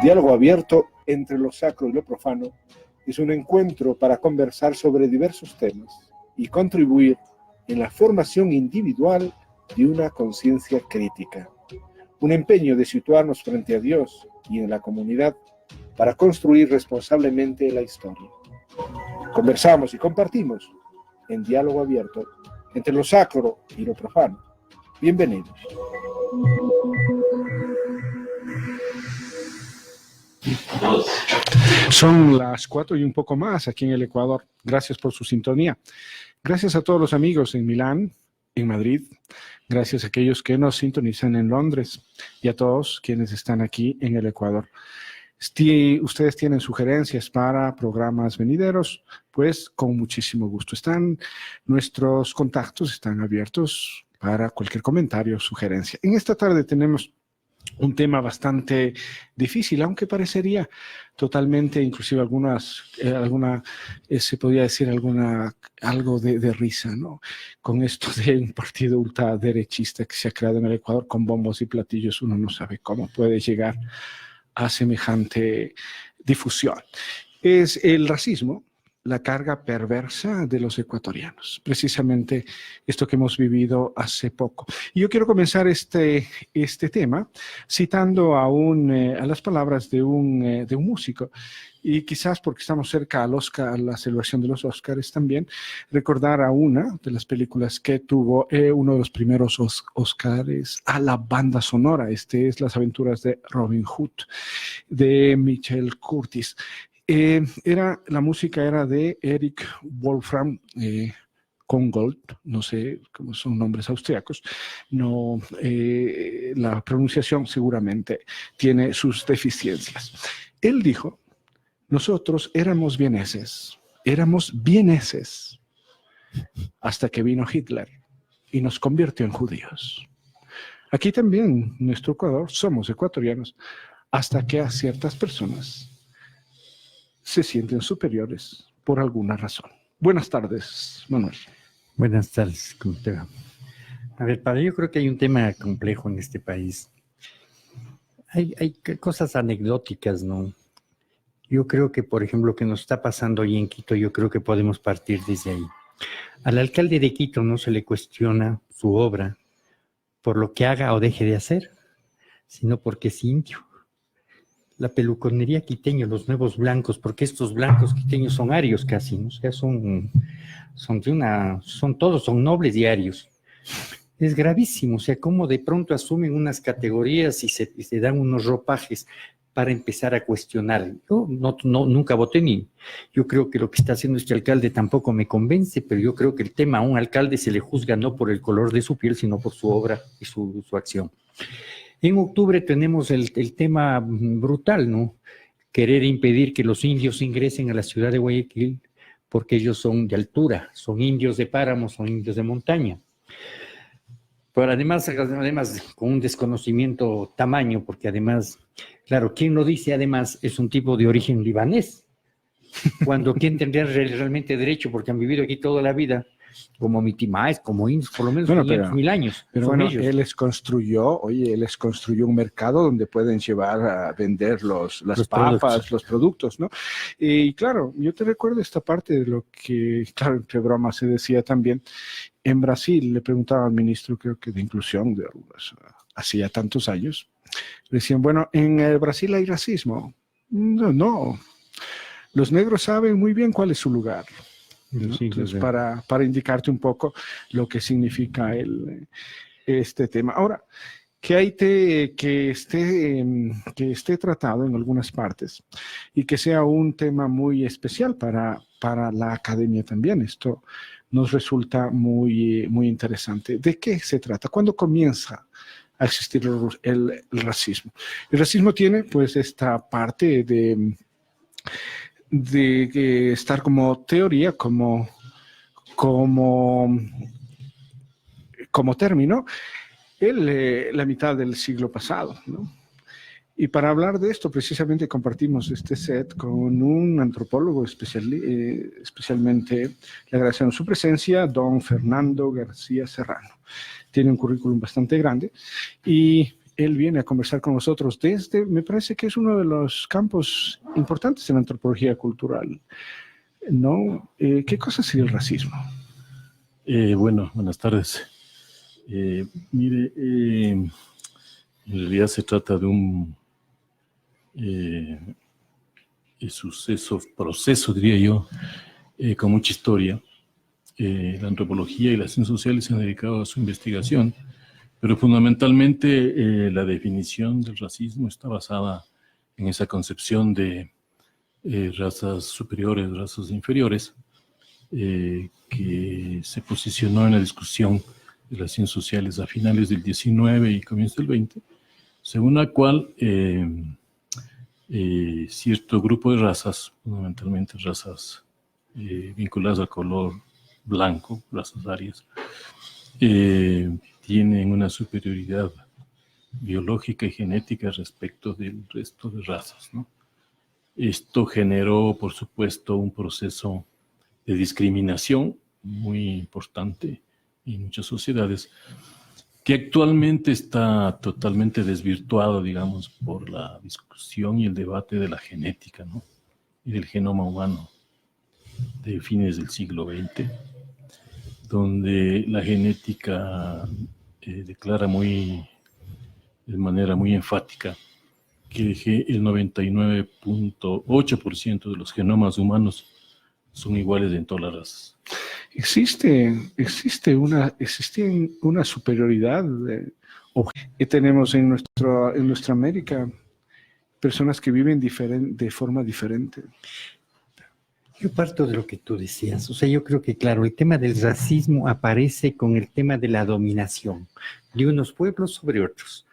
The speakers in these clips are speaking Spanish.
Diálogo abierto entre lo sacro y lo profano es un encuentro para conversar sobre diversos temas y contribuir en la formación individual de una conciencia crítica. Un empeño de situarnos frente a Dios y en la comunidad para construir responsablemente la historia. Conversamos y compartimos en diálogo abierto entre lo sacro y lo profano. Bienvenidos. Son las 4 y un poco más aquí en el Ecuador. Gracias por su sintonía. Gracias a todos los amigos en Milán, en Madrid. Gracias a aquellos que nos sintonizan en Londres y a todos quienes están aquí en el Ecuador. Si ustedes tienen sugerencias para programas venideros, pues con muchísimo gusto. Nuestros contactos están abiertos para cualquier comentario o sugerencia. En esta tarde tenemos un tema bastante difícil, aunque parecería totalmente, inclusive se podría decir algo de risa, ¿no? Con esto de un partido ultraderechista que se ha creado en el Ecuador con bombos y platillos, uno no sabe cómo puede llegar a semejante difusión. Es el racismo, la carga perversa de los ecuatorianos, precisamente esto que hemos vivido hace poco. Y yo quiero comenzar este tema citando a las palabras de un músico, y quizás porque estamos cerca al Oscar, a la celebración de los Oscars también, recordar a una de las películas que tuvo uno de los primeros Oscars a la banda sonora. Es Las aventuras de Robin Hood, de Michael Curtiz. La música era de Eric Wolfram Kongold, no sé cómo son nombres austriacos, la pronunciación seguramente tiene sus deficiencias. Él dijo: nosotros éramos vieneses, hasta que vino Hitler y nos convirtió en judíos. Aquí también, en nuestro Ecuador, somos ecuatorianos, hasta que a ciertas personas se sienten superiores por alguna razón. Buenas tardes, Manuel. Buenas tardes, ¿cómo te va? A ver, yo creo que hay un tema complejo en este país. Hay cosas anecdóticas, ¿no? Yo creo que, por ejemplo, lo que nos está pasando hoy en Quito, yo creo que podemos partir desde ahí. Al alcalde de Quito no se le cuestiona su obra por lo que haga o deje de hacer, sino porque es indio. La peluconería quiteña, los nuevos blancos, porque estos blancos quiteños son arios casi, ¿no? O sea, todos son nobles y arios. Es gravísimo, o sea, cómo de pronto asumen unas categorías y se dan unos ropajes para empezar a cuestionar. Yo nunca voté ni. Yo creo que lo que está haciendo este alcalde tampoco me convence, pero yo creo que el tema a un alcalde se le juzga no por el color de su piel, sino por su obra y su acción. En octubre tenemos el tema brutal, ¿no? Querer impedir que los indios ingresen a la ciudad de Guayaquil porque ellos son de altura, son indios de páramo, son indios de montaña. Pero además con un desconocimiento tamaño, porque además, claro, quien lo dice además es un tipo de origen libanés, cuando quien tendría realmente derecho, porque han vivido aquí toda la vida, como mitimáes, como indios, por lo menos 500.000 años. Pero bueno, él les construyó un mercado donde pueden llevar a vender los productos, ¿no? Y claro, yo te recuerdo esta parte de lo que, claro, entre bromas se decía también. En Brasil le preguntaba al ministro, creo que de inclusión, hacía tantos años, le decían, bueno, ¿en Brasil hay racismo? No. Los negros saben muy bien cuál es su lugar, ¿no? Sí, entonces, para indicarte un poco lo que significa este tema. Ahora, que esté tratado en algunas partes y que sea un tema muy especial para la academia también. Esto nos resulta muy interesante. ¿De qué se trata? ¿Cuándo comienza a existir el racismo? El racismo tiene pues esta parte de estar como teoría, como término, la mitad del siglo pasado, ¿no? Y para hablar de esto, precisamente compartimos este set con un antropólogo especialmente le agradecemos su presencia, don Fernando García Serrano. Tiene un currículum bastante grande y él viene a conversar con nosotros me parece que es uno de los campos importantes en la antropología cultural, ¿no? ¿Qué cosa sería el racismo? Bueno, buenas tardes. Mire, en realidad se trata de un proceso, diría yo, con mucha historia. La antropología y las ciencias sociales se han dedicado a su investigación, pero fundamentalmente la definición del racismo está basada en esa concepción de razas superiores, razas inferiores, que se posicionó en la discusión de las ciencias sociales a finales del 19 y comienzo del 20, según la cual cierto grupo de razas, fundamentalmente razas vinculadas al color blanco, razas arias, tienen una superioridad biológica y genética respecto del resto de razas, ¿no? Esto generó, por supuesto, un proceso de discriminación muy importante en muchas sociedades, que actualmente está totalmente desvirtuado, digamos, por la discusión y el debate de la genética, ¿no? Y del genoma humano de fines del siglo XX, donde la genética declara de manera muy enfática que el 99.8% de los genomas humanos son iguales en todas las razas. Existe una superioridad. Tenemos en nuestra América personas que viven de forma diferente. Yo parto de lo que tú decías. O sea, yo creo que, claro, el tema del racismo aparece con el tema de la dominación de unos pueblos sobre otros.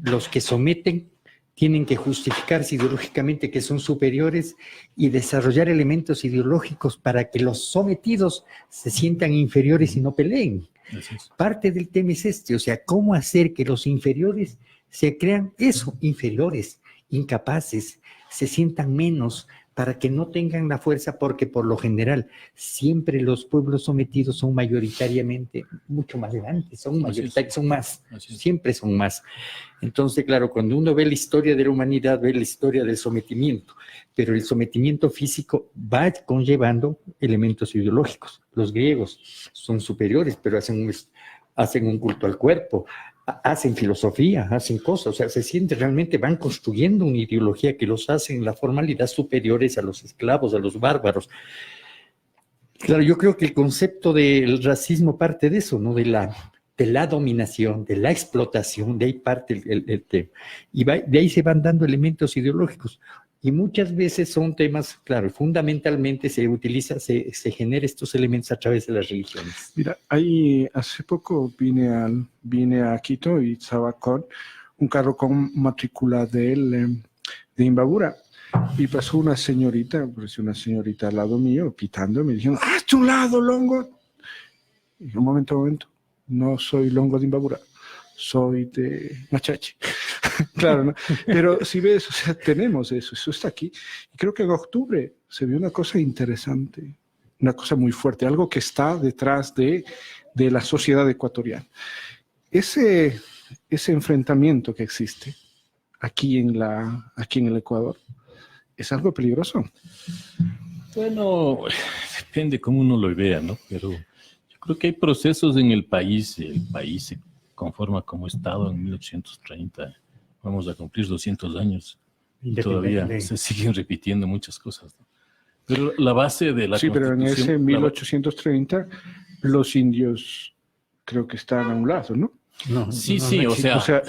Los que someten tienen que justificarse ideológicamente que son superiores y desarrollar elementos ideológicos para que los sometidos se sientan inferiores y no peleen. Parte del tema es o sea, cómo hacer que los inferiores se crean inferiores, incapaces, se sientan menos, para que no tengan la fuerza, porque por lo general siempre los pueblos sometidos son mayoritariamente mucho más grandes, son mayoritarios, son más, siempre son más. Entonces, claro, cuando uno ve la historia de la humanidad, ve la historia del sometimiento, pero el sometimiento físico va conllevando elementos ideológicos. Los griegos son superiores, pero hacen un culto al cuerpo, hacen filosofía, hacen cosas, o sea, se sienten realmente, van construyendo una ideología que los hace en la formalidad superiores a los esclavos, a los bárbaros. Claro, yo creo que el concepto del racismo parte de eso, ¿no? De la dominación, de la explotación, de ahí parte el tema. Y de ahí se van dando elementos ideológicos. Y muchas veces son temas, claro, fundamentalmente se genera estos elementos a través de las religiones. Mira, hace poco vine a Quito y estaba con un carro con matrícula de Imbabura y pasó una señorita al lado mío pitando y me dijeron, ¡hazte un lado, Longo! Y yo, un momento, no soy Longo de Imbabura, soy de Machachi. Claro, ¿no? Pero si ves, o sea, tenemos eso está aquí. Y creo que en octubre se vio una cosa interesante, una cosa muy fuerte, algo que está detrás de la sociedad ecuatoriana. Ese enfrentamiento que existe aquí en el Ecuador es algo peligroso. Bueno, depende cómo uno lo vea, ¿no? Pero yo creo que hay procesos en el país se conforma como Estado en 1830. Vamos a cumplir 200 años y todavía se siguen repitiendo muchas cosas, ¿no? Pero la base de la Constitución... Sí, pero en ese 1830 los indios creo que están a un lado, ¿no? No, Sí, no, sí, no o existe. sea,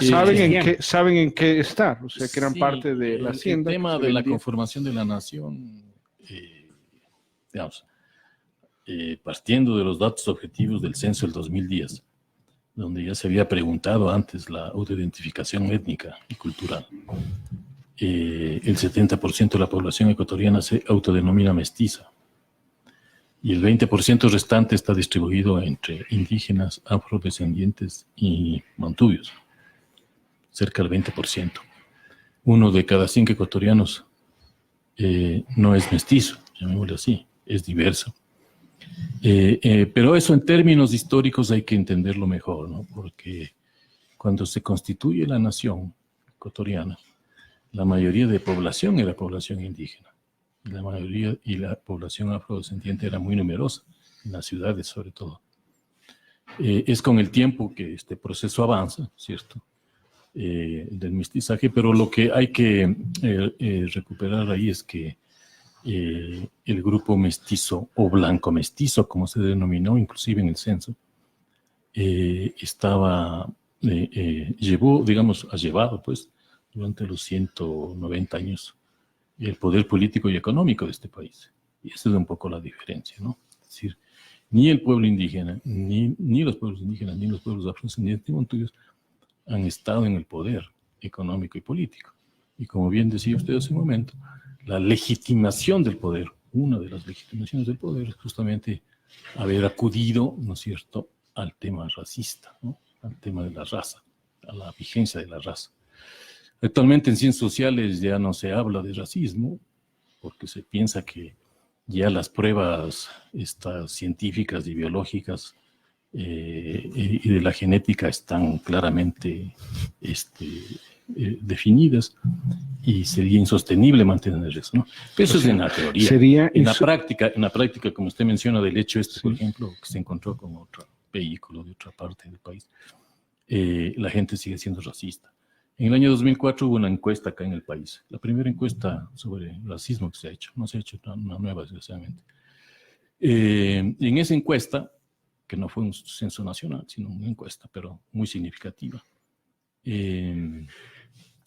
saben en qué estar, o sea, que eran sí, parte de la hacienda. El tema que se de la vendía. conformación de la nación, digamos, partiendo de los datos objetivos del censo del 2010, donde ya se había preguntado antes la autoidentificación étnica y cultural. El 70% de la población ecuatoriana se autodenomina mestiza y el 20% restante está distribuido entre indígenas, afrodescendientes y mantubios, cerca del 20%. Uno de cada 5 ecuatorianos no es mestizo, llamémoslo así, es diverso. Pero eso en términos históricos hay que entenderlo mejor, ¿no? Porque cuando se constituye la nación ecuatoriana, la mayoría de población era población indígena. La mayoría y la población afrodescendiente era muy numerosa, en las ciudades sobre todo. Es con el tiempo que este proceso avanza, ¿cierto? Del mestizaje, pero lo que hay que recuperar ahí es que el grupo mestizo o blanco mestizo, como se denominó inclusive en el censo, ha llevado pues durante los 190 años el poder político y económico de este país. Y esa es un poco la diferencia, ¿no? Es decir, ni el pueblo indígena, ni los pueblos indígenas, ni los pueblos afrodescendientes ni montubios han estado en el poder económico y político. Y como bien decía usted hace un momento, la legitimación del poder, una de las legitimaciones del poder es justamente haber acudido, ¿no es cierto?, al tema racista, ¿no?, al tema de la raza, a la vigencia de la raza. Actualmente en ciencias sociales ya no se habla de racismo, porque se piensa que ya las pruebas científicas y biológicas y de la genética están claramente definidas y sería insostenible mantener eso, ¿no? Pero eso es en la teoría. En la práctica, como usted menciona del hecho por ejemplo, que se encontró con otro vehículo de otra parte del país, la gente sigue siendo racista. En el año 2004 hubo una encuesta acá en el país, la primera encuesta sobre racismo que se ha hecho, no se ha hecho una nueva desgraciadamente. En esa encuesta, que no fue un censo nacional, sino una encuesta, pero muy significativa, el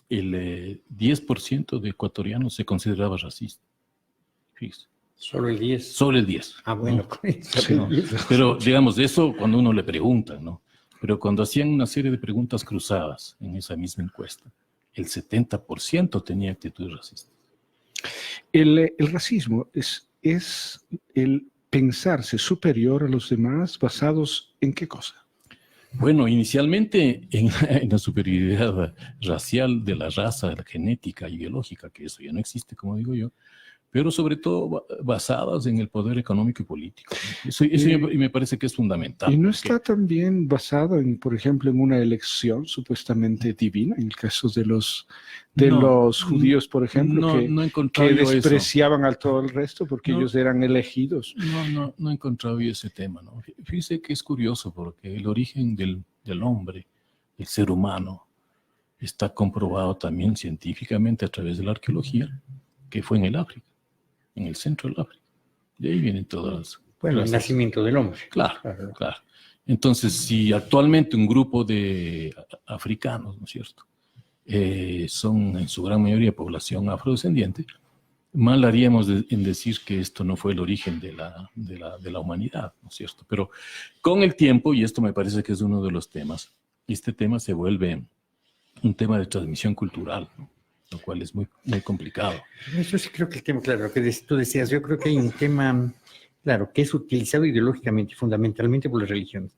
10% de ecuatorianos se consideraba racista. Fíjese. Solo el 10. Solo el 10. Ah, bueno. ¿No? Sí, no. Pero, digamos, de eso cuando uno le pregunta, ¿no? Pero cuando hacían una serie de preguntas cruzadas en esa misma encuesta, el 70% tenía actitudes racistas. El racismo es el pensarse superior a los demás basados en qué cosa. Bueno, inicialmente en la superioridad racial de la raza, de la genética y biológica, que eso ya no existe, como digo yo, pero sobre todo basadas en el poder económico y político. Eso me parece que es fundamental. ¿Y no está también basado en, por ejemplo, en una elección supuestamente divina, en el caso de los judíos, por ejemplo, que despreciaban a todo el resto porque ellos eran elegidos? No he encontrado yo ese tema, ¿no? Fíjese que es curioso porque el origen del hombre, el ser humano, está comprobado también científicamente a través de la arqueología, que fue en el África. En el centro del África. De ahí vienen todas las... Bueno, el nacimiento del hombre. Claro. Entonces, si actualmente un grupo de africanos, ¿no es cierto?, son en su gran mayoría población afrodescendiente, mal haríamos en decir que esto no fue el origen de la humanidad, ¿no es cierto? Pero con el tiempo, y esto me parece que es uno de los temas, este tema se vuelve un tema de transmisión cultural, ¿no?, lo cual es muy, muy complicado. Yo sí creo que el tema, claro, lo que tú decías, yo creo que hay un tema, claro, que es utilizado ideológicamente y fundamentalmente por las religiones.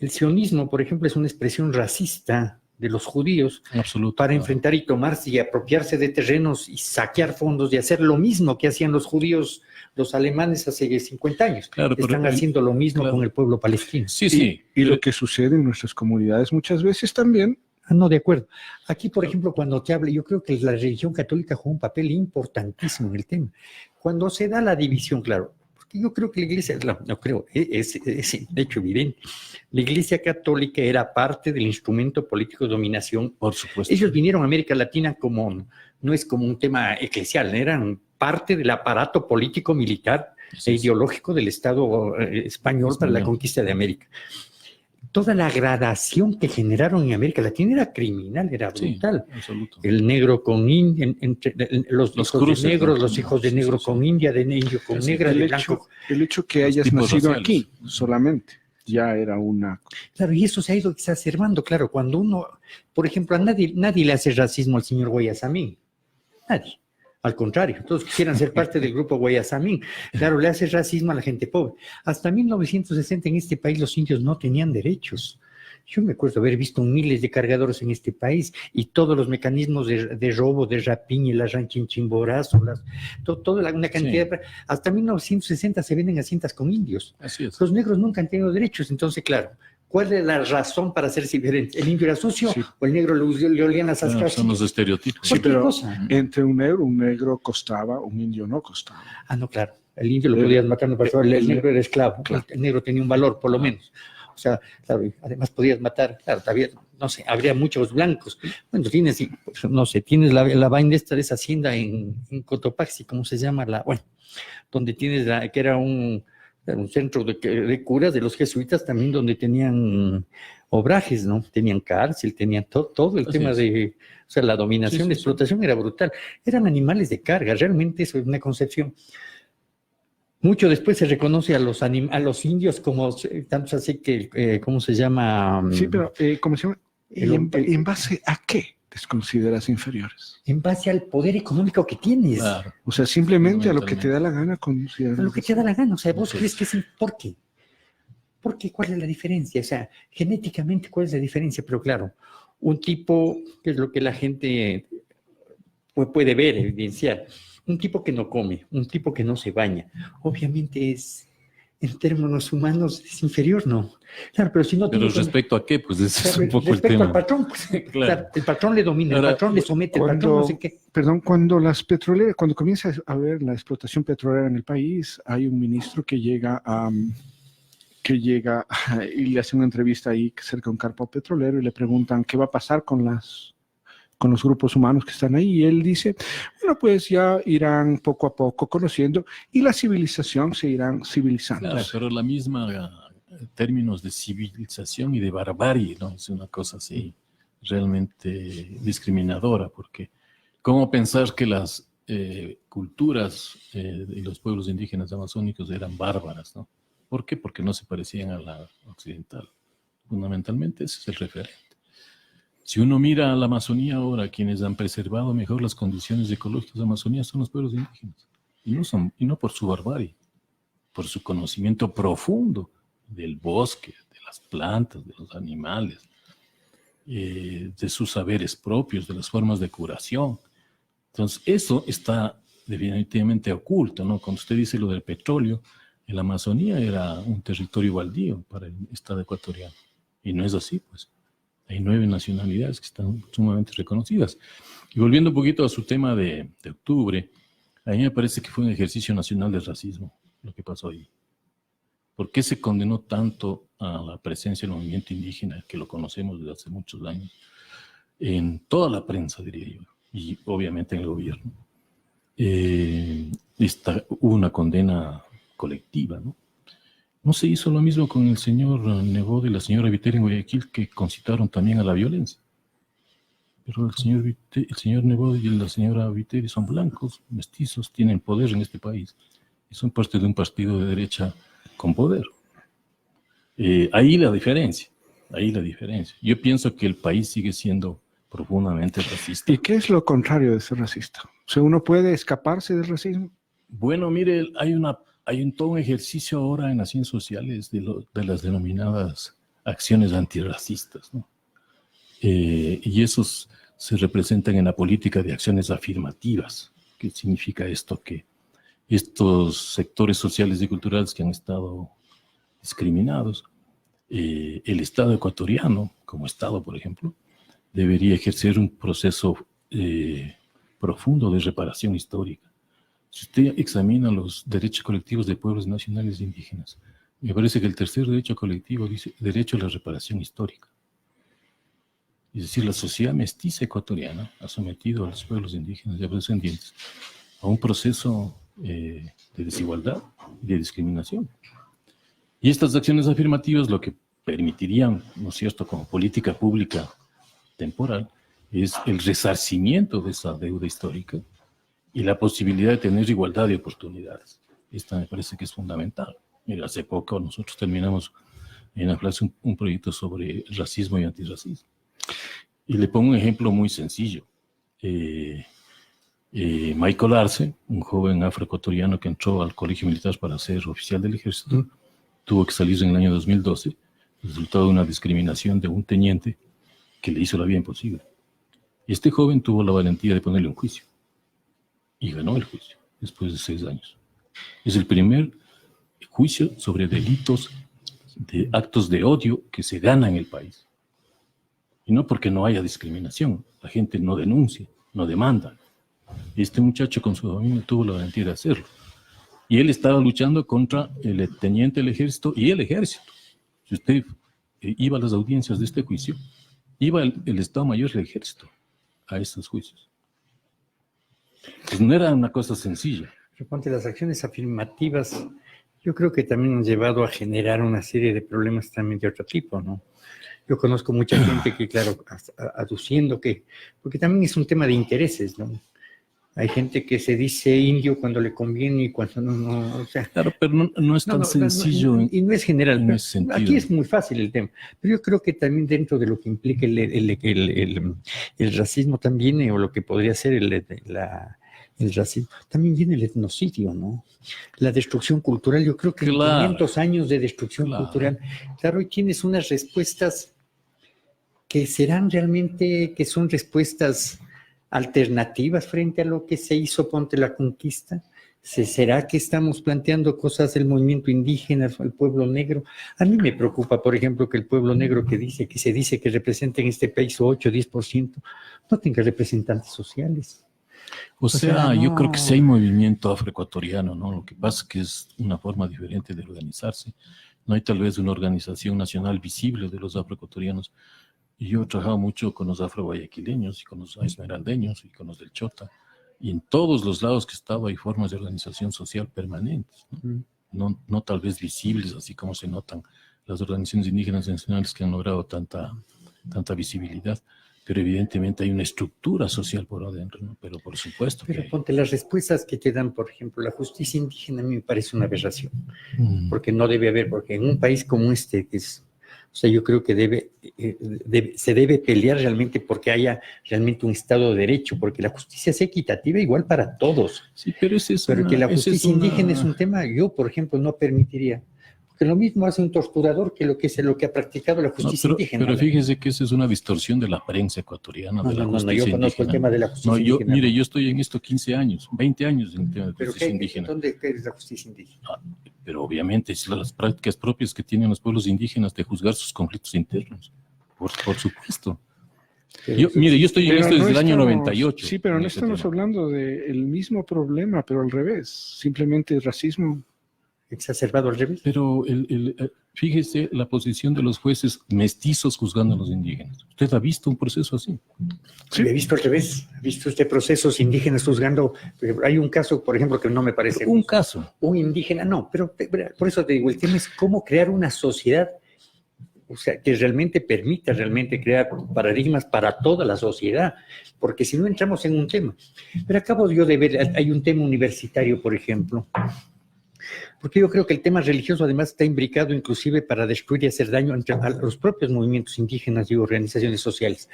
El sionismo, por ejemplo, es una expresión racista de los judíos para enfrentar y tomarse y apropiarse de terrenos y saquear fondos y hacer lo mismo que hacían los judíos, los alemanes hace 50 años. Claro, están haciendo lo mismo con el pueblo palestino. Sí. Y lo que sucede en nuestras comunidades muchas veces también. No, de acuerdo. Aquí, por ejemplo, cuando te habla, yo creo que la religión católica juega un papel importantísimo en el tema. Cuando se da la división, claro, porque yo creo que la iglesia, no creo, es de hecho evidente, la iglesia católica era parte del instrumento político de dominación. Por supuesto. Ellos vinieron a América Latina no es como un tema eclesial, eran parte del aparato político, militar e ideológico del Estado español para la conquista de América. toda la gradación que generaron en América Latina era criminal, era brutal. Sí, absoluto. El negro con India, los hijos cruces, de negros, ¿no? los hijos de Sí, negro sí, con sí. India, de indio con Sí, negra, de El blanco. hecho que Los hayas tipos nacido raciales. aquí solamente ya era una... Claro, y eso se ha ido exacerbando, claro, cuando uno, por ejemplo, a nadie le hace racismo al señor Guayasamín, nadie. Al contrario, todos quisieran ser parte del grupo Guayasamín. Claro, le hace racismo a la gente pobre. Hasta 1960 en este país los indios no tenían derechos. Yo me acuerdo haber visto miles de cargadores en este país y todos los mecanismos de robo, de rapiña, las ranchinchimborazo, toda una cantidad. Sí. Hasta 1960 se venden haciendas con indios. Así es. Los negros nunca han tenido derechos, entonces, claro, ¿cuál es la razón para hacerse diferente? ¿El indio era sucio Sí. o el negro le olían las ascas? Son los estereotipos. Sí, pero cosa. entre un negro costaba, un indio no costaba. Ah, no, claro. El indio lo podías matar, no pasaba, el negro era esclavo. Claro. El negro tenía un valor, por lo menos. O sea, claro, además podías matar, claro, había, no sé, habría muchos blancos. Bueno, tienes, no sé, tienes la vaina de esa hacienda en Cotopaxi, ¿cómo se llama? Bueno, donde tienes que era un centro de curas de los jesuitas también, donde tenían obrajes, ¿no? Tenían cárcel, tenían todo el Así tema es. de, o sea, la dominación, Sí, la sí, explotación era brutal. Eran animales de carga, realmente eso es una concepción. Mucho después se reconoce a los indios como, tantos así que, ¿cómo se llama? Sí, pero ¿cómo se llama? ¿En base a qué les consideras inferiores? En base al poder económico que tienes. Claro. O sea, simplemente a lo que te da la gana considerar. A lo que te da la gana. O sea, vos Sí. crees que es... ¿Por qué? ¿Por qué? ¿Cuál es la diferencia? O sea, genéticamente, ¿cuál es la diferencia? Pero claro, un tipo, que es lo que la gente puede ver, evidenciar, un tipo que no come, un tipo que no se baña, obviamente es, en términos humanos, es inferior, ¿no? Claro, pero si no Pero tiene... respecto a qué, pues ese es un poco el respecto tema. al patrón, pues, Claro. claro, el patrón le domina, Ahora, el patrón le somete, el patrón no sé qué. Perdón, cuando comienza a haber la explotación petrolera en el país, hay un ministro que llega y le hace una entrevista ahí cerca de un carpo petrolero y le preguntan qué va a pasar con los grupos humanos que están ahí. Y él dice, bueno, pues ya irán poco a poco conociendo y la civilización se irán civilizando. Claro, pero la misma términos de civilización y de barbarie, ¿no? Es una cosa así realmente discriminadora, porque ¿cómo pensar que las culturas de los pueblos indígenas amazónicos eran bárbaras, ¿no? ¿Por qué? Porque no se parecían a la occidental. Fundamentalmente ese es el referente. Si uno mira a la Amazonía ahora, quienes han preservado mejor las condiciones ecológicas de la Amazonía son los pueblos indígenas. Y no por su barbarie, por su conocimiento profundo del bosque, de las plantas, de los animales, de sus saberes propios, de las formas de curación. Entonces, eso está definitivamente oculto, ¿no? Cuando usted dice lo del petróleo, la Amazonía era un territorio baldío para el Estado ecuatoriano. Y no es así, pues. Hay 9 nacionalidades que están sumamente reconocidas. Y volviendo un poquito a su tema de octubre, a mí me parece que fue un ejercicio nacional de racismo lo que pasó ahí. ¿Por qué se condenó tanto a la presencia del movimiento indígena, que lo conocemos desde hace muchos años, en toda la prensa, diría yo, y obviamente en el gobierno? Hubo una condena colectiva, ¿no? No se hizo lo mismo con el señor Nebot y la señora Viteri en Guayaquil, que concitaron también a la violencia. Pero el señor Nebot y la señora Viteri son blancos, mestizos, tienen poder en este país y son parte de un partido de derecha con poder. Ahí la diferencia. Yo pienso que el país sigue siendo profundamente racista. ¿Y qué es lo contrario de ser racista? O sea, ¿uno puede escaparse del racismo? Bueno, mire, hay todo un ejercicio ahora en las ciencias sociales de las denominadas acciones antirracistas, ¿no? Y esos se representan en la política de acciones afirmativas. ¿Qué significa esto? Que estos sectores sociales y culturales que han estado discriminados, el Estado ecuatoriano, como Estado, por ejemplo, debería ejercer un proceso profundo de reparación histórica. Si usted examina los derechos colectivos de pueblos nacionales e indígenas, me parece que el tercer derecho colectivo dice derecho a la reparación histórica. Es decir, la sociedad mestiza ecuatoriana ha sometido a los pueblos indígenas y afrodescendientes a un proceso de desigualdad y de discriminación. Y estas acciones afirmativas lo que permitirían, ¿no es cierto?, como política pública temporal, es el resarcimiento de esa deuda histórica y la posibilidad de tener igualdad de oportunidades. Esta me parece que es fundamental. Mira, hace poco nosotros terminamos en la clase un proyecto sobre racismo y antirracismo. Y le pongo un ejemplo muy sencillo. Michael Arce, un joven afroecuatoriano que entró al colegio militar para ser oficial del ejército, tuvo que salir en el año 2012, resultado de una discriminación de un teniente que le hizo la vida imposible. Y este joven tuvo la valentía de ponerle un juicio. Y ganó el juicio, después de 6 años. Es el primer juicio sobre delitos de actos de odio que se gana en el país. Y no porque no haya discriminación, la gente no denuncia, no demanda. Este muchacho con su familia tuvo la valentía de hacerlo. Y él estaba luchando contra el teniente del ejército y el ejército. Si usted iba a las audiencias de este juicio, iba el Estado Mayor del Ejército a estos juicios. Pues no era una cosa sencilla. Ponte, las acciones afirmativas, yo creo que también han llevado a generar una serie de problemas también de otro tipo, ¿no? Yo conozco mucha gente que, claro, aduciendo que, porque también es un tema de intereses, ¿no? Hay gente que se dice indio cuando le conviene y cuando no, o sea... Claro, pero no es tan sencillo. Y no es general. En ese sentido. Aquí es muy fácil el tema. Pero yo creo que también dentro de lo que implica el racismo también, o lo que podría ser el racismo, también viene el etnocidio, ¿no? La destrucción cultural. Yo creo que claro, 500 años de destrucción cultural. Claro, y tienes unas respuestas que serán realmente, que son respuestas alternativas frente a lo que se hizo ponte la conquista. ¿Será que estamos planteando cosas del movimiento indígena, al pueblo negro? A mí me preocupa, por ejemplo, que el pueblo negro que se dice que representa en este país 8 o 10%, no tenga representantes sociales. O sea, no. Yo creo que sí hay movimiento afroecuatoriano, ¿no? Lo que pasa es que es una forma diferente de organizarse. No hay tal vez una organización nacional visible de los afroecuatorianos. Y yo he trabajado mucho con los afro-guayaquileños y con los esmeraldeños y con los del Chota. Y en todos los lados que estaba hay formas de organización social permanentes, ¿no? No tal vez visibles, así como se notan las organizaciones indígenas nacionales que han logrado tanta visibilidad. Pero evidentemente hay una estructura social por adentro, ¿no? Pero por supuesto Pero que ponte, las respuestas que te dan, por ejemplo, la justicia indígena, a mí me parece una aberración. Porque no debe haber, porque en un país como este, que es... O sea, yo creo que se debe pelear realmente porque haya realmente un Estado de Derecho, porque la justicia es equitativa igual para todos. Sí, pero que la justicia indígena es un tema, yo, por ejemplo, no permitiría. Porque lo mismo hace un torturador que lo que ha practicado la justicia indígena. Pero fíjese que esa es una distorsión de la prensa ecuatoriana, de la justicia indígena. Yo conozco el tema de la justicia indígena. Mire, yo estoy en esto 15 años, 20 años en el tema de justicia indígena. ¿Dónde es la justicia indígena? Pero obviamente es las prácticas propias que tienen los pueblos indígenas de juzgar sus conflictos internos, por supuesto. Yo estoy en esto desde el año 98. Sí, pero no estamos hablando del mismo problema, pero al revés. Simplemente racismo exacerbado al revés. Pero fíjese la posición de los jueces mestizos juzgando a los indígenas. ¿Usted ha visto un proceso así? Sí, he visto al revés. He visto procesos indígenas juzgando. Hay un caso, por ejemplo, que no me parece. Un caso. Un indígena, no, pero por eso te digo, el tema es cómo crear una sociedad, o sea, que realmente permita crear paradigmas para toda la sociedad, porque si no entramos en un tema. Pero acabo yo de ver, hay un tema universitario, por ejemplo, porque yo creo que el tema religioso además está imbricado inclusive para destruir y hacer daño a los propios movimientos indígenas y organizaciones sociales.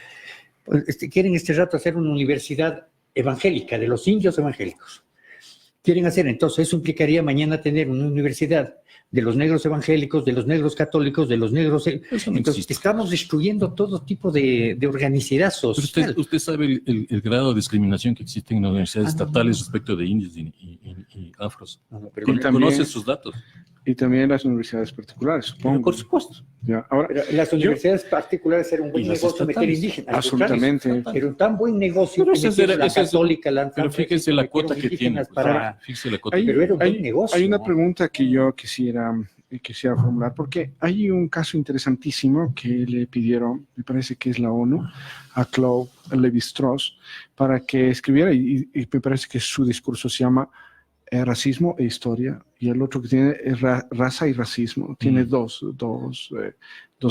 Quieren este rato hacer una universidad evangélica, de los indios evangélicos. Quieren hacer, entonces eso implicaría mañana tener una universidad de los negros evangélicos, de los negros católicos, de los negros... Entonces estamos destruyendo todo tipo de organicidad social. Pero usted sabe el grado de discriminación que existe en las universidades estatales respecto de indios y afros. ¿Conoce sus datos? Y también las universidades particulares, supongo. Pero por supuesto. Ya, ahora, pero las universidades particulares era un buen negocio meter indígenas. Absolutamente. Pero un tan buen negocio que meter la católica, la pero fíjese la cuota que tiene. Fíjese la cuota. Pero era un buen negocio. Hay una pregunta que yo quisiera formular, porque hay un caso interesantísimo que le pidieron, me parece que es la ONU, a Claude Lévi-Strauss, para que escribiera, y me parece que su discurso se llama racismo e historia, y el otro que tiene es raza y racismo. Tiene dos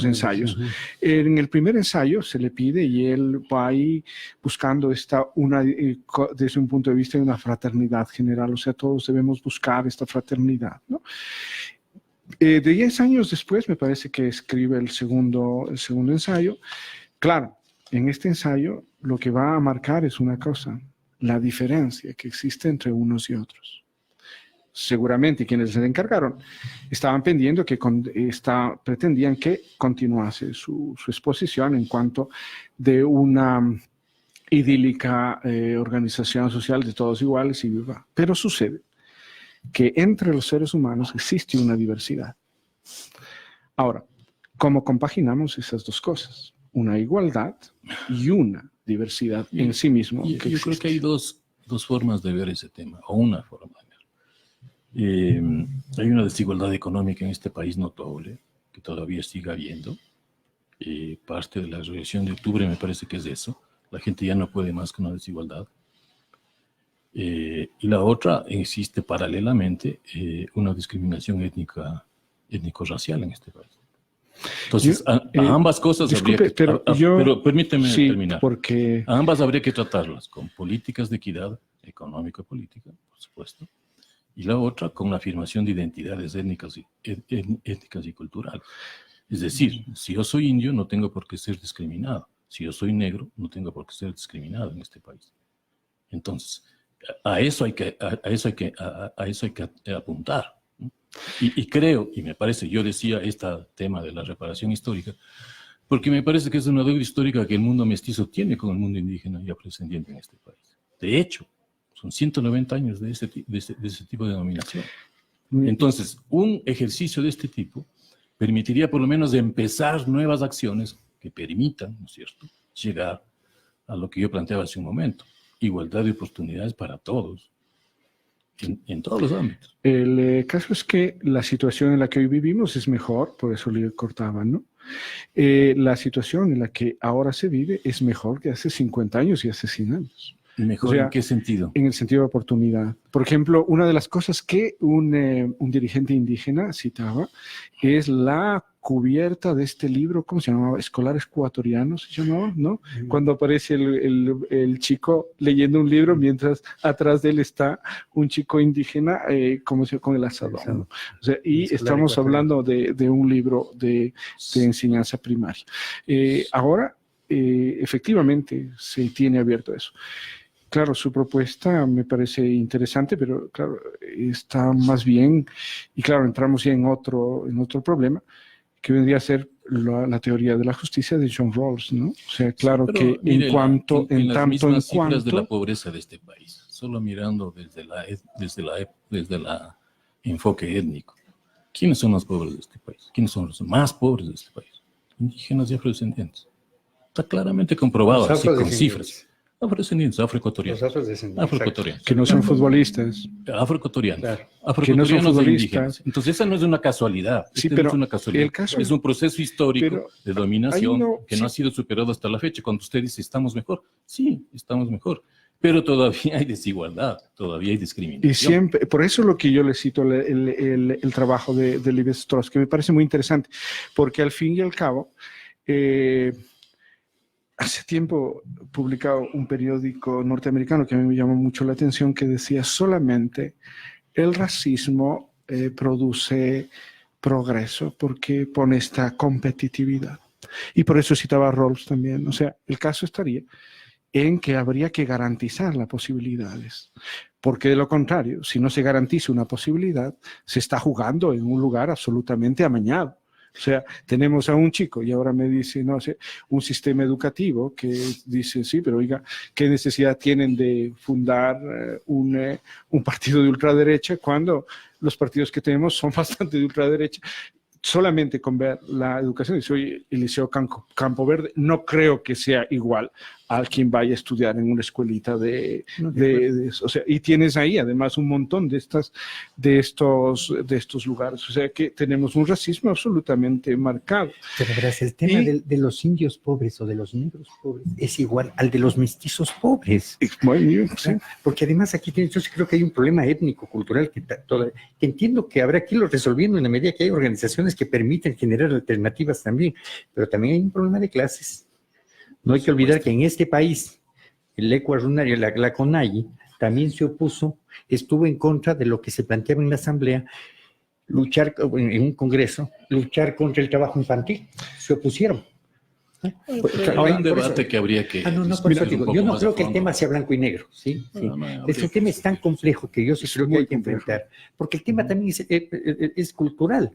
ensayos. En el primer ensayo se le pide, y él va ahí buscando desde un punto de vista de una fraternidad general, o sea, todos debemos buscar esta fraternidad, ¿no? De 10 años después, me parece que escribe el segundo ensayo. Claro, en este ensayo lo que va a marcar es una cosa: la diferencia que existe entre unos y otros. Seguramente quienes se encargaron estaban pendiendo pretendían que continuase su exposición en cuanto de una idílica organización social de todos iguales y viva. Pero sucede que entre los seres humanos existe una diversidad. Ahora, ¿cómo compaginamos esas dos cosas? Una igualdad y una diversidad en sí mismo. Yo creo que hay dos formas de ver ese tema, o una forma de ver. Hay una desigualdad económica en este país notable, que todavía sigue habiendo. Parte de la resolución de octubre me parece que es eso. La gente ya no puede más que una desigualdad. Y la otra, existe paralelamente una discriminación étnico-racial en este país. Entonces, a ambas cosas disculpe, pero permíteme terminar. Porque A ambas habría que tratarlas con políticas de equidad económica y política, por supuesto, y la otra con la afirmación de identidades étnicas y culturales. Es decir, si yo soy indio, no tengo por qué ser discriminado. Si yo soy negro, no tengo por qué ser discriminado en este país. Entonces, a eso hay que apuntar, ¿no? Y creo, y me parece, yo decía este tema de la reparación histórica, porque me parece que es una deuda histórica que el mundo mestizo tiene con el mundo indígena y afrodescendiente en este país. De hecho, son 190 años de ese tipo de dominación. Entonces, un ejercicio de este tipo permitiría por lo menos empezar nuevas acciones que permitan, ¿no es cierto?, llegar a lo que yo planteaba hace un momento: igualdad de oportunidades para todos, en todos los ámbitos. El caso es que la situación en la que hoy vivimos es mejor, por eso le cortaban, ¿no? La situación en la que ahora se vive es mejor que hace 50 años y hace 100 años. ¿Mejor en qué sentido? En el sentido de oportunidad. Por ejemplo, una de las cosas que un dirigente indígena citaba es la cubierta de este libro, ¿cómo se llamaba? Escolares Ecuatorianos, se llamaba, ¿no? Cuando aparece el chico leyendo un libro mientras atrás de él está un chico indígena con el asadón, ¿no? O sea, y estamos hablando de un libro de enseñanza primaria. Ahora, efectivamente, se tiene abierto eso. Claro, su propuesta me parece interesante, pero claro, está más bien, y claro, entramos ya en otro problema, que vendría a ser la teoría de la justicia de John Rawls, ¿no? O sea, claro, sí, que mire, en las mismas cifras de la pobreza de este país, solo mirando desde la enfoque étnico, ¿quiénes son los pobres de este país? ¿Quiénes son los más pobres de este país? Indígenas y afrodescendientes. Está claramente comprobado, así con cifras. Afrodescendientes, afroecuatorianos. Afroecuatorianos. Que no son futbolistas. Afroecuatorianos. Claro. Afroecuatorianos que no son futbolistas. Indígenas. Entonces, esa no es una casualidad. Sí, pero no es una casualidad. El caso, es un proceso histórico de dominación que no ha sido superado hasta la fecha. Cuando usted dice, ¿estamos mejor? Sí, estamos mejor. Pero todavía hay desigualdad, todavía hay discriminación. Y siempre, por eso lo que yo le cito el trabajo de Lévi-Strauss, que me parece muy interesante, porque al fin y al cabo, hace tiempo publicado un periódico norteamericano que a mí me llamó mucho la atención, que decía solamente el racismo produce progreso porque pone esta competitividad. Y por eso citaba a Rawls también. O sea, el caso estaría en que habría que garantizar las posibilidades. Porque de lo contrario, si no se garantiza una posibilidad, se está jugando en un lugar absolutamente amañado. O sea, tenemos a un chico y ahora me dice, no sé, un sistema educativo que dice, sí, pero oiga, ¿qué necesidad tienen de fundar un partido de ultraderecha cuando los partidos que tenemos son bastante de ultraderecha? Solamente con ver la educación, dice, oye, el Liceo Campo Verde no creo que sea igual a quien vaya a estudiar en una escuelita No, o sea, y tienes ahí además un montón de estos lugares. O sea que tenemos un racismo absolutamente marcado. Pero verás, el tema de los indios pobres o de los negros pobres es igual al de los mestizos pobres. Bueno, sí. Porque además aquí yo sí creo que hay un problema étnico, cultural, que entiendo que habrá que irlo resolviendo en la medida que hay organizaciones que permiten generar alternativas también, pero también hay un problema de clases. No hay que olvidar que en este país, el Eco Arunario, la CONAIE, también se opuso, estuvo en contra de lo que se planteaba en la Asamblea, luchar en un congreso, luchar contra el trabajo infantil. Se opusieron. Hay un debate que habría que... Por eso digo, yo no creo que el tema sea blanco y negro, ¿sí? El tema es tan complejo que yo sí creo que hay que enfrentar, porque el tema también es cultural.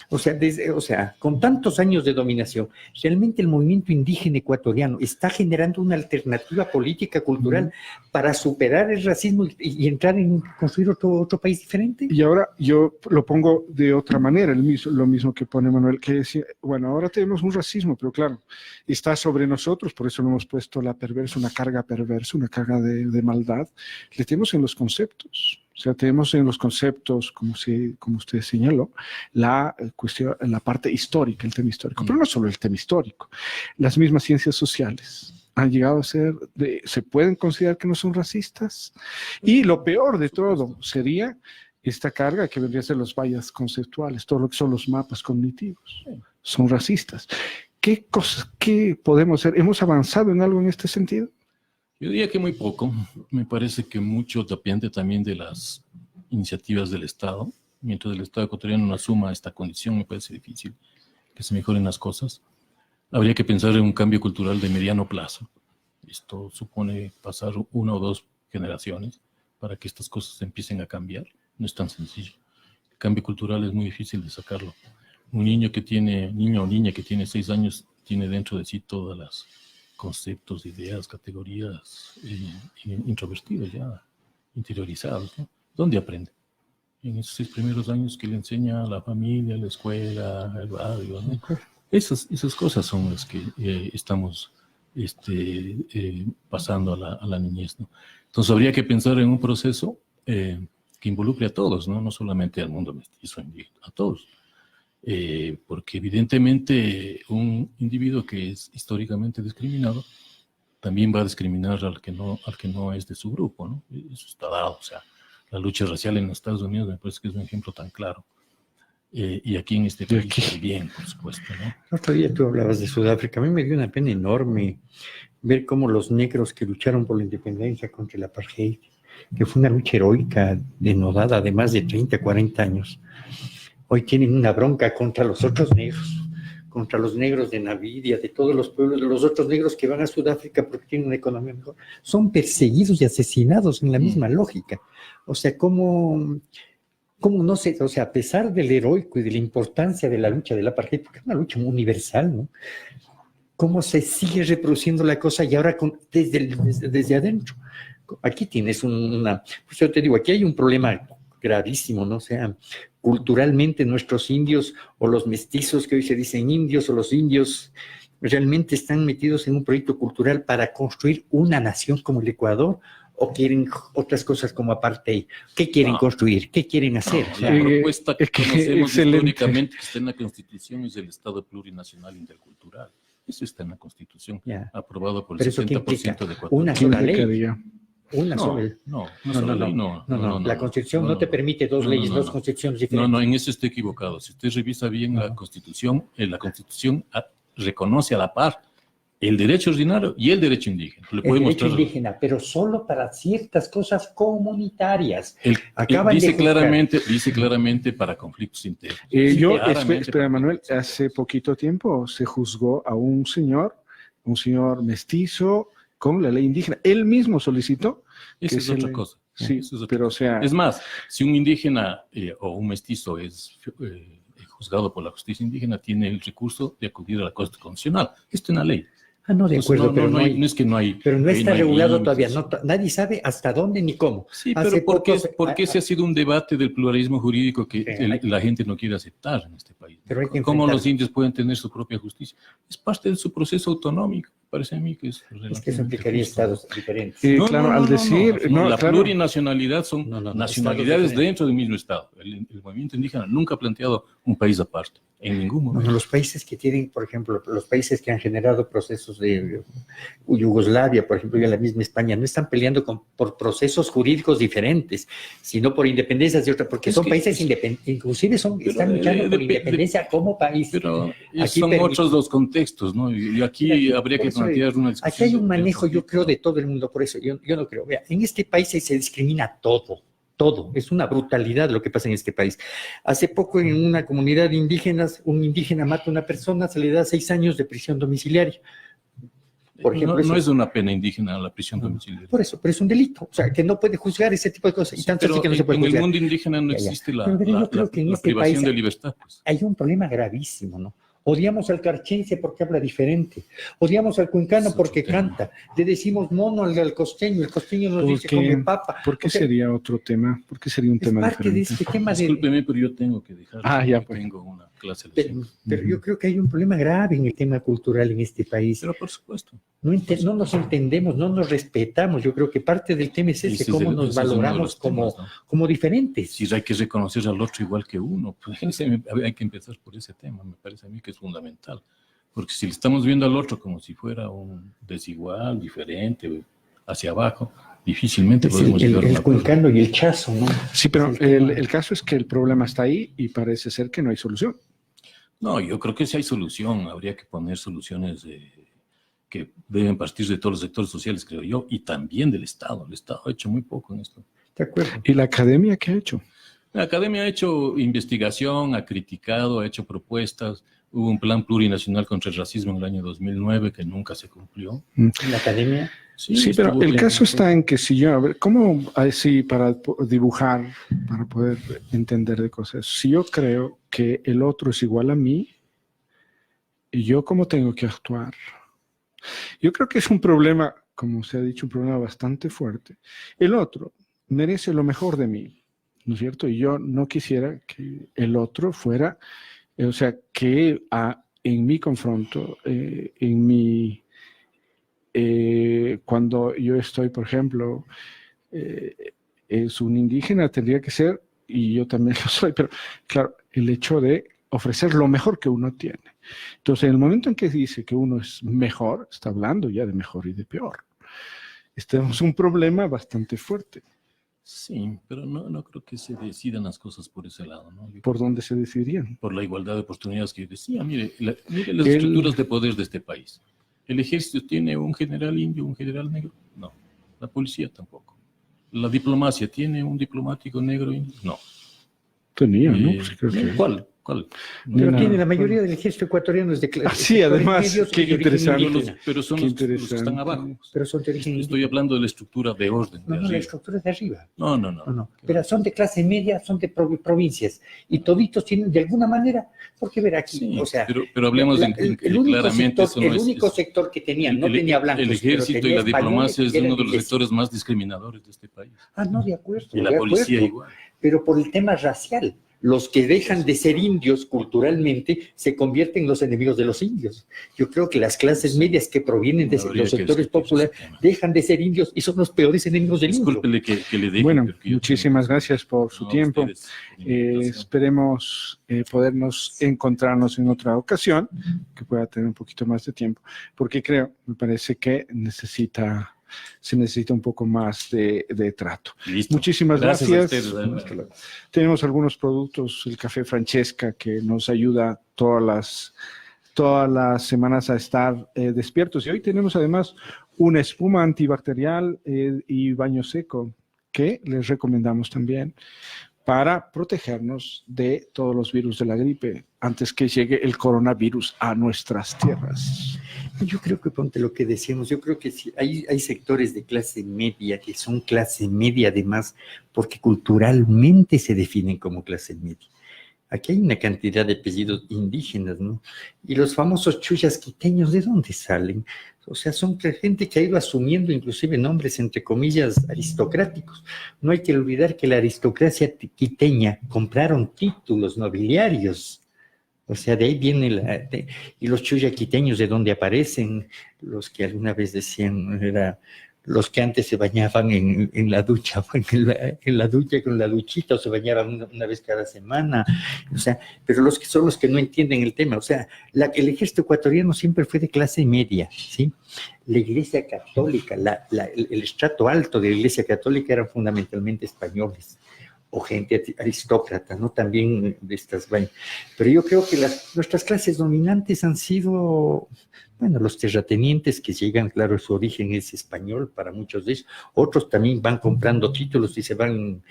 O sea, con tantos años de dominación, realmente el movimiento indígena ecuatoriano está generando una alternativa política, cultural, para superar el racismo y entrar en construir otro país diferente. Y ahora yo lo pongo de otra manera, lo mismo que pone Manuel, que decía, bueno, ahora tenemos un racismo, pero claro, está sobre nosotros, por eso lo hemos puesto una carga perversa, una carga de maldad, le tenemos en los conceptos. O sea, tenemos en los conceptos, como usted señaló, la parte histórica, el tema histórico, pero no solo el tema histórico. Las mismas ciencias sociales han llegado a ser, se pueden considerar que no son racistas. Y lo peor de todo sería esta carga que vendría a ser los bias conceptuales, todo lo que son los mapas cognitivos, son racistas. ¿Qué podemos hacer? ¿Hemos avanzado en algo en este sentido? Yo diría que muy poco. Me parece que mucho depende también de las iniciativas del Estado. Mientras el Estado ecuatoriano no asuma esta condición, me parece difícil que se mejoren las cosas. Habría que pensar en un cambio cultural de mediano plazo. Esto supone pasar 1 o 2 generaciones para que estas cosas empiecen a cambiar. No es tan sencillo. El cambio cultural es muy difícil de sacarlo. Un niño o niña que tiene 6 años tiene dentro de sí todas las conceptos, ideas, categorías introvertidos ya, interiorizados, ¿no? ¿Dónde aprende? En esos 6 primeros años que le enseña a la familia, la escuela, el barrio, ¿no? Esas cosas son las que estamos pasando a la niñez, ¿no? Entonces habría que pensar en un proceso que involucre a todos, ¿no? No solamente al mundo mestizo, a todos. Porque evidentemente un individuo que es históricamente discriminado también va a discriminar al que no es de su grupo, ¿no? Eso está dado. O sea, la lucha racial en los Estados Unidos me parece que es un ejemplo tan claro. Y aquí en este país también, por supuesto, ¿no? El otro día tú hablabas de Sudáfrica. A mí me dio una pena enorme ver cómo los negros que lucharon por la independencia contra el apartheid, que fue una lucha heroica, denodada de más de 30, 40 años, hoy tienen una bronca contra los otros negros, contra los negros de Namibia, de todos los pueblos, los otros negros que van a Sudáfrica porque tienen una economía mejor. Son perseguidos y asesinados en la misma lógica. O sea, ¿cómo no sé? O sea, a pesar del heroico y de la importancia de la lucha del apartheid, porque es una lucha universal, ¿no? ¿Cómo se sigue reproduciendo la cosa y ahora desde adentro? Aquí tienes pues yo te digo, aquí hay un problema gravísimo, ¿no? O sea, culturalmente nuestros indios o los mestizos que hoy se dicen indios o los indios realmente están metidos en un proyecto cultural para construir una nación como el Ecuador o quieren otras cosas como apartheid. ¿Qué quieren construir? ¿Qué quieren hacer? La propuesta que conocemos históricamente que está en la Constitución es el Estado plurinacional intercultural. Eso está en la Constitución, aprobado por el 70% de Ecuador. Una sola ley. No. La Constitución no te permite dos leyes, dos constituciones diferentes. No, en eso está equivocado. Si usted revisa bien la Constitución reconoce a la par el derecho ordinario y el derecho indígena. El derecho indígena, pero solo para ciertas cosas comunitarias. Dice claramente para conflictos internos. Espera, Manuel, hace poquito tiempo se juzgó a un señor mestizo, con la ley indígena. Él mismo solicitó. Esa es otra cosa. Sí, pero o sea... Es más, si un indígena o un mestizo es juzgado por la justicia indígena, tiene el recurso de acudir a la Corte Constitucional. Esto es una ley. No, de acuerdo, pero no es que no hay... Pero no está regulado todavía. Nadie sabe hasta dónde ni cómo. Sí, pero porque ese ha sido un debate del pluralismo jurídico que la gente no quiere aceptar en este país. Pero hay que ¿Cómo los indios pueden tener su propia justicia? Es parte de su proceso autonómico. Parece a mí que es Es que eso relativamente implicaría justo. estados diferentes. Claro, al decir... no, no, la claro, plurinacionalidad son nacionalidades estados dentro del mismo Estado. El movimiento indígena nunca ha planteado un país aparte, en ningún momento. Bueno, los países que tienen, por ejemplo, los países que han generado procesos de Yugoslavia, por ejemplo, y la misma España, no están peleando por procesos jurídicos diferentes, sino por independencias de otra, porque Es son que- países independientes, inclusive están luchando por independencia como país. Pero Aquí son permite- otros los contextos, ¿no? Y aquí Mira, habría por que eso le plantear digo, una discusión. aquí hay un del manejo, yo conflicto. creo, de todo el mundo, por eso yo no creo. Vea, en este país se discrimina todo. Todo, es una brutalidad lo que pasa en este país. Hace poco en una comunidad de indígenas, un indígena mata a una persona, se le da 6 años de prisión domiciliaria. Por ejemplo, no eso- es una pena indígena la prisión domiciliaria. Por eso, pero es un delito, o sea, que no puede juzgar ese tipo de cosas. Y Sí, tanto pero así que no se puede en el juzgar. mundo indígena no Ya, ya. existe la, Pero yo la- creo la- que en la este privación país de libertad. Pues. Hay un problema gravísimo, ¿no? Odiamos al carchense porque habla diferente. Odiamos al cuencano Es otro porque tema. canta. Le decimos mono al costeño. El costeño nos ¿Por dice qué? come papa. ¿por qué O sea, sería otro tema? ¿Por qué sería un es tema parte de diferente? este tema de... Discúlpeme, pero yo tengo que dejar. Ya, porque pues. tengo una clase de Pero yo creo que hay un problema grave en el tema cultural en este país. Pero por supuesto. No nos entendemos, no nos respetamos. Yo creo que parte del tema es ese, Ese es cómo el- nos ese es uno de valoramos los temas, ¿no? como diferentes. Si hay que reconocer al otro igual que uno, pues hay que empezar por ese tema, me parece a mí que es fundamental. Porque si le estamos viendo al otro como si fuera un desigual, diferente, hacia abajo, difícilmente Es podemos llegar a el un acuerdo. cuencano y el chazo, ¿no? Sí, pero Es el tema. el caso es que el problema está ahí y parece ser que no hay solución. No, yo creo que sí hay solución, habría que poner soluciones que deben partir de todos los sectores sociales, creo yo, y también del Estado. El Estado ha hecho muy poco en esto. ¿De acuerdo? ¿Y la academia qué ha hecho? La academia ha hecho investigación, ha criticado, ha hecho propuestas. Hubo un plan plurinacional contra el racismo en el año 2009 que nunca se cumplió. En la academia. Sí, pero estuvo el bien. caso está en que si yo, a ver, ¿cómo así para dibujar, para poder entender de cosas? Si yo creo que el otro es igual a mí, ¿y yo cómo tengo que actuar? Yo creo que es un problema, como se ha dicho, un problema bastante fuerte. El otro merece lo mejor de mí, ¿no es cierto? Y yo no quisiera que el otro fuera, o sea, que en mi confronto, cuando yo estoy, por ejemplo, es un indígena, tendría que ser, y yo también lo soy, pero claro, el hecho de ofrecer lo mejor que uno tiene. Entonces, en el momento en que dice que uno es mejor, está hablando ya de mejor y de peor. Este es un problema bastante fuerte. Sí, pero no creo que se decidan las cosas por ese lado, ¿no? ¿Por dónde se decidirían? Por la igualdad de oportunidades que yo decía. Mire las estructuras de poder de este país. ¿El ejército tiene un general indio, un general negro? No. La policía tampoco. ¿La diplomacia tiene un diplomático negro indio? No. Tenía, ¿no? Pues creo que... ¿Cuál? Pero No, tiene la mayoría del ejército ecuatoriano es de clase. sí, además, qué interesante. Pero son Qué los que interesante. están abajo. Pero son de origen Estoy hablando de la estructura de orden. No, de la arriba. estructura es de arriba. No. Pero son de clase media, son de provincias. Y toditos tienen de alguna manera, porque ver aquí, Sí, o sea, pero hablemos el único claramente. sector, el único sector que tenían, no tenía blancos. El pero ejército tenía y la españoles diplomacia es que eran uno de los ingleses. sectores más discriminadores de este país. No, de acuerdo. Y la de policía acuerdo. igual. Pero por el tema racial. Los que dejan de ser indios culturalmente se convierten en los enemigos de los indios. Yo creo que las clases medias que provienen de Habría los que sectores discutir populares ese tema. dejan de ser indios y son los peores enemigos del indio. Discúlpele que le deje. Bueno, porque yo muchísimas tengo- gracias por su No, tiempo. ustedes, por la invitación. Esperemos podernos encontrarnos en otra ocasión, que pueda tener un poquito más de tiempo, porque me parece que se necesita un poco más de trato. Listo. Muchísimas Gracias gracias. a ustedes. Tenemos algunos productos, el café Francesca, que nos ayuda todas las semanas a estar despiertos. Y hoy tenemos además una espuma antibacterial y baño seco, que les recomendamos también para protegernos de todos los virus de la gripe antes que llegue el coronavirus a nuestras tierras. Yo creo que, ponte lo que decíamos, yo creo que sí, hay sectores de clase media que son clase media además, porque culturalmente se definen como clase media. Aquí hay una cantidad de apellidos indígenas, ¿no? Y los famosos chuyas quiteños, ¿de dónde salen? O sea, son gente que ha ido asumiendo inclusive nombres, entre comillas, aristocráticos. No hay que olvidar que la aristocracia quiteña compraron títulos nobiliarios O sea, de ahí viene y los chuyaquiteños, de donde aparecen, los que alguna vez decían, los que antes se bañaban en la ducha, en la ducha con la duchita, o se bañaban una vez cada semana, o sea, pero los que son los que no entienden el tema, o sea, el ejército ecuatoriano siempre fue de clase media, ¿sí? La Iglesia Católica, el estrato alto de la Iglesia Católica eran fundamentalmente españoles, o gente aristócrata, ¿no? También de estas vainas. Pero yo creo que nuestras clases dominantes han sido, bueno, los terratenientes que llegan, claro, su origen es español para muchos de ellos. Otros también van comprando títulos y se van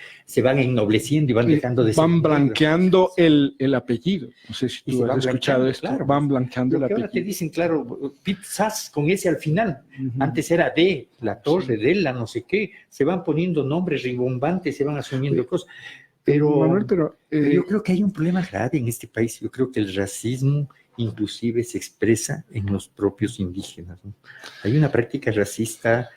ennobleciendo y van dejando de ser. Van blanqueando el apellido. No sé si tú has escuchado esto. Claro. Van blanqueando el apellido. Ahora te dicen, claro, Pete Sass con ese al final. Antes era de la torre, de la no sé qué. Se van poniendo nombres rimbombantes, se van asumiendo cosas. Pero, Manuel, pero yo creo que hay un problema grave en este país. Yo creo que el racismo inclusive se expresa en los propios indígenas, ¿no? Hay una práctica racista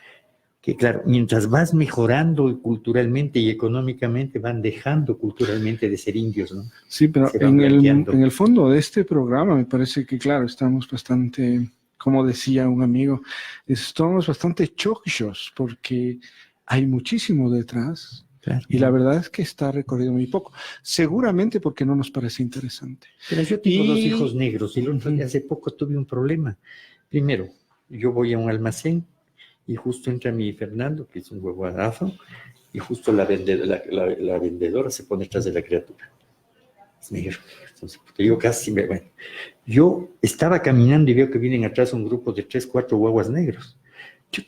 que, claro, mientras vas mejorando culturalmente y económicamente, van dejando culturalmente de ser indios, ¿no? Sí, pero en el fondo de este programa me parece que, claro, estamos bastante, como decía un amigo, estamos bastante chochos porque hay muchísimo detrás. Claro. Y la verdad es que está recorrido muy poco. Seguramente porque no nos parece interesante. Pero yo tengo dos hijos negros y hace poco tuve un problema. Primero, yo voy a un almacén y justo entra mi Fernando, que es un huevuadazo, y justo la vendedora se pone detrás de la criatura. Es negro. Entonces, yo casi bueno. Yo estaba caminando y veo que vienen atrás un grupo de 3, 4 guaguas negros.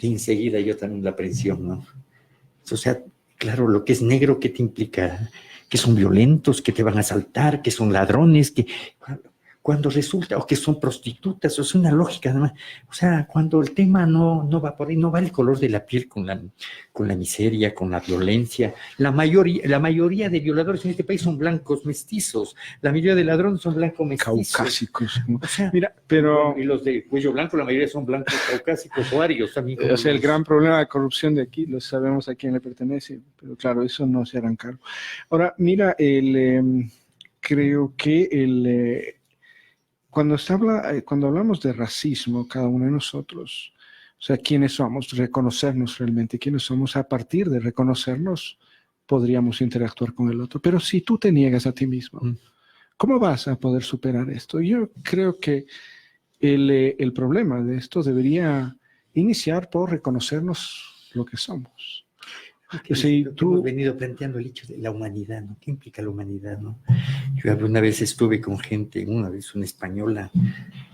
Enseguida yo también la presión, ¿no? O sea, claro, lo que es negro, ¿qué te implica? Que son violentos, que te van a asaltar, que son ladrones, que cuando resulta, o que son prostitutas, o es una lógica, además. O sea, cuando el tema no va por ahí, no va el color de la piel con la miseria, con la violencia. La mayoría de violadores en este país son blancos mestizos, la mayoría de ladrones son blancos mestizos. Caucásicos. O sea, mira, pero... Y los de cuello blanco, la mayoría son blancos caucásicos o arios también. O sea, el gran problema de corrupción de aquí, lo sabemos a quién le pertenece, pero claro, eso no se harán cargo. Ahora, mira, creo que cuando hablamos de racismo, cada uno de nosotros, o sea, ¿quiénes somos? Reconocernos realmente, ¿quiénes somos? A partir de reconocernos, podríamos interactuar con el otro. Pero si tú te niegas a ti mismo, ¿cómo vas a poder superar esto? Yo creo que el problema de esto debería iniciar por reconocernos lo que somos. Hemos venido planteando el hecho de la humanidad, ¿no? ¿Qué implica la humanidad, no? Yo alguna vez estuve con gente, una vez una española,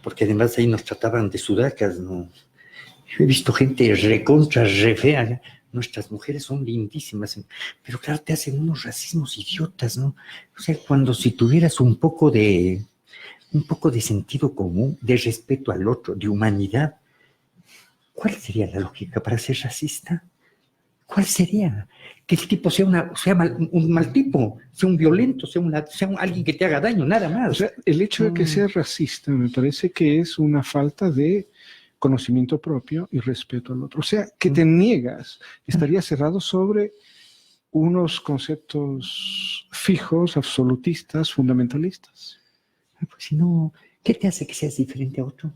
porque además ahí nos trataban de sudacas, ¿no? Yo he visto gente recontra, re fea. Nuestras mujeres son lindísimas, pero claro, te hacen unos racismos idiotas, ¿no? O sea, cuando si tuvieras un poco de sentido común, de respeto al otro, de humanidad, ¿cuál sería la lógica para ser racista? ¿Cuál sería? Que el tipo sea un mal tipo, sea un violento, sea alguien que te haga daño, nada más. O sea, el hecho de que sea racista me parece que es una falta de conocimiento propio y respeto al otro. O sea, que te niegas, estaría cerrado sobre unos conceptos fijos, absolutistas, fundamentalistas. Pues si no, ¿qué te hace que seas diferente a otro?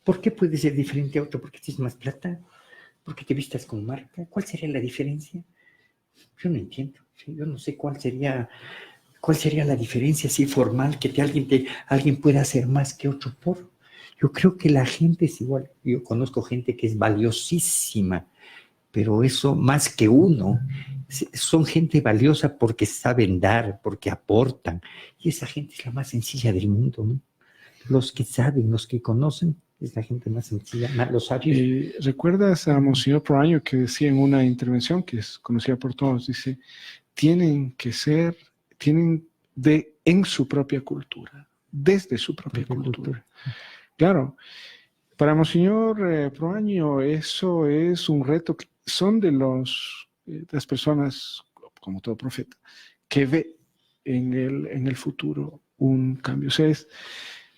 ¿Por qué puedes ser diferente a otro? ¿Porque tienes más plata? ¿Porque te vistas con marca? ¿Cuál sería la diferencia? Yo no entiendo. ¿Sí? Yo no sé cuál sería la diferencia así formal que alguien pueda hacer más que otro por. Yo creo que la gente es igual. Yo conozco gente que es valiosísima, pero eso más que uno, son gente valiosa porque saben dar, porque aportan. Y esa gente es la más sencilla del mundo, ¿no? Los que saben, los que conocen, es la gente más sencilla, los sabios. ¿Recuerdas a Monseñor Proaño que decía en una intervención que es conocida por todos? Dice, tienen en su propia cultura, desde su propia cultura. Claro, para Monseñor Proaño eso es un reto. Son de las personas, como todo profeta, que ve en el futuro un cambio. O sea,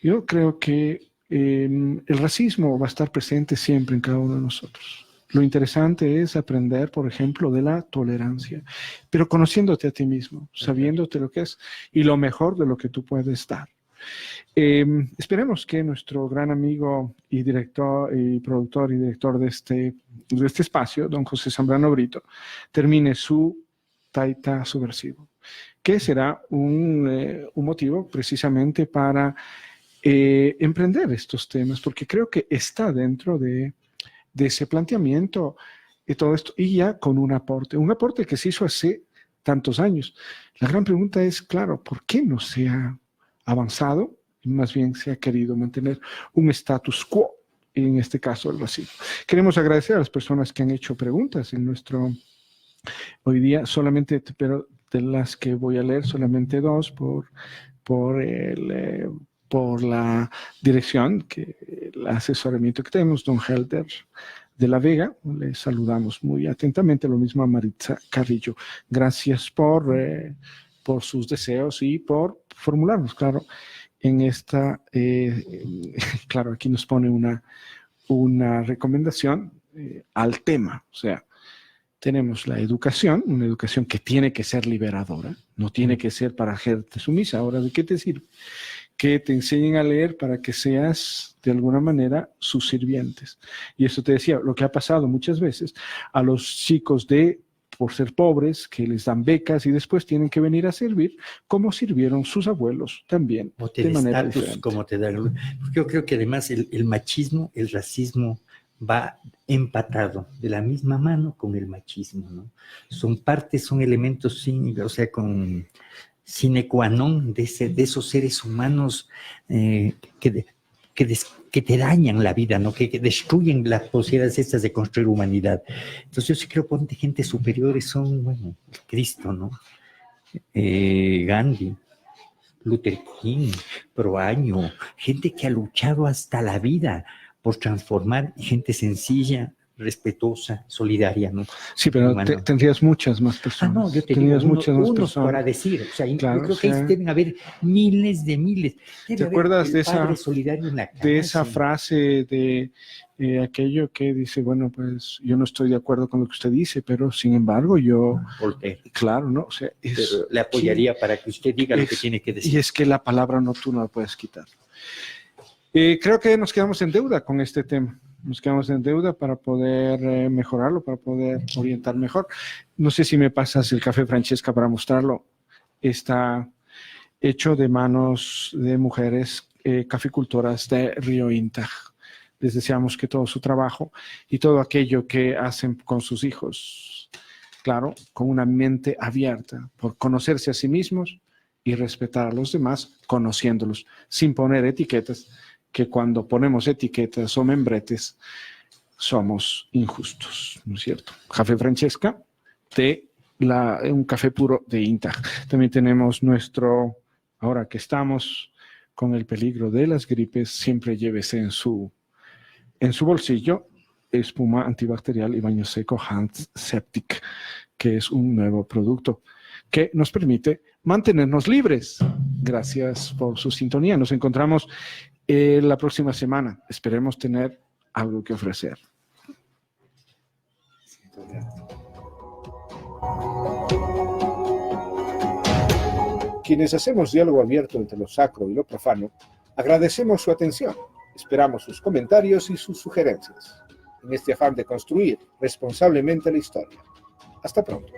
yo creo que el racismo va a estar presente siempre en cada uno de nosotros. Lo interesante es aprender, por ejemplo, de la tolerancia, pero conociéndote a ti mismo, sabiéndote lo que es y lo mejor de lo que tú puedes dar. Esperemos que nuestro gran amigo y director y productor y director de este espacio, don José Zambrano Brito, termine su Taita Subversivo, que será un motivo precisamente para emprender estos temas, porque creo que está dentro de ese planteamiento y todo esto, y ya con un aporte que se hizo hace tantos años. La gran pregunta es, claro, ¿por qué no se ha avanzado? Más bien se ha querido mantener un status quo, en este caso el racismo. Queremos agradecer a las personas que han hecho preguntas en nuestro hoy día, solamente, pero de las que voy a leer, solamente dos por la dirección, el asesoramiento que tenemos, don Helder de la Vega. Le saludamos muy atentamente, lo mismo a Maritza Carrillo. Gracias por sus deseos y por formularnos, claro, en esta, claro, aquí nos pone una recomendación al tema, o sea, tenemos la educación, una educación que tiene que ser liberadora, no tiene que ser para gente sumisa. Ahora, ¿de qué te sirve? Que te enseñen a leer para que seas, de alguna manera, sus sirvientes. Y eso te decía, lo que ha pasado muchas veces a los chicos por ser pobres, que les dan becas y después tienen que venir a servir, como sirvieron sus abuelos también, de manera diferente. Como te da, porque yo creo que además el machismo, el racismo, va empatado de la misma mano con el machismo, ¿no? Son elementos, o sea, con sine qua non de esos seres humanos que te dañan la vida, ¿no? Que destruyen las posibilidades estas de construir humanidad. Entonces yo sí creo que gente superiores son, bueno, Cristo, ¿no? Gandhi, Luther King, Proaño, gente que ha luchado hasta la vida por transformar, gente sencilla, respetuosa, solidaria, ¿no? Sí, pero tendrías muchas más personas. No, yo tenía unos para decir, o sea, claro, yo creo que deben haber miles de miles. ¿Te acuerdas de esa frase de aquello que dice, bueno, pues yo no estoy de acuerdo con lo que usted dice, pero sin embargo yo... Claro, ¿no? O sea, pero le apoyaría para que usted diga lo que tiene que decir. Y es que la palabra no, tú no la puedes quitar. Creo que nos quedamos en deuda con este tema. Nos quedamos en deuda para poder mejorarlo, para poder orientar mejor. No sé si me pasas el café Francesca para mostrarlo. Está hecho de manos de mujeres caficultoras de Río Intag. Les deseamos que todo su trabajo y todo aquello que hacen con sus hijos, claro, con una mente abierta, por conocerse a sí mismos y respetar a los demás, conociéndolos, sin poner etiquetas, que cuando ponemos etiquetas o membretes somos injustos, ¿no es cierto? Café Francesca, un café puro de Intag. También tenemos ahora que estamos con el peligro de las gripes, siempre llévese en su bolsillo espuma antibacterial y baño seco Handseptic, que es un nuevo producto que nos permite mantenernos libres. Gracias por su sintonía. Nos encontramos la próxima semana. Esperemos tener algo que ofrecer. Quienes hacemos diálogo abierto entre lo sacro y lo profano, agradecemos su atención. Esperamos sus comentarios y sus sugerencias en este afán de construir responsablemente la historia. Hasta pronto.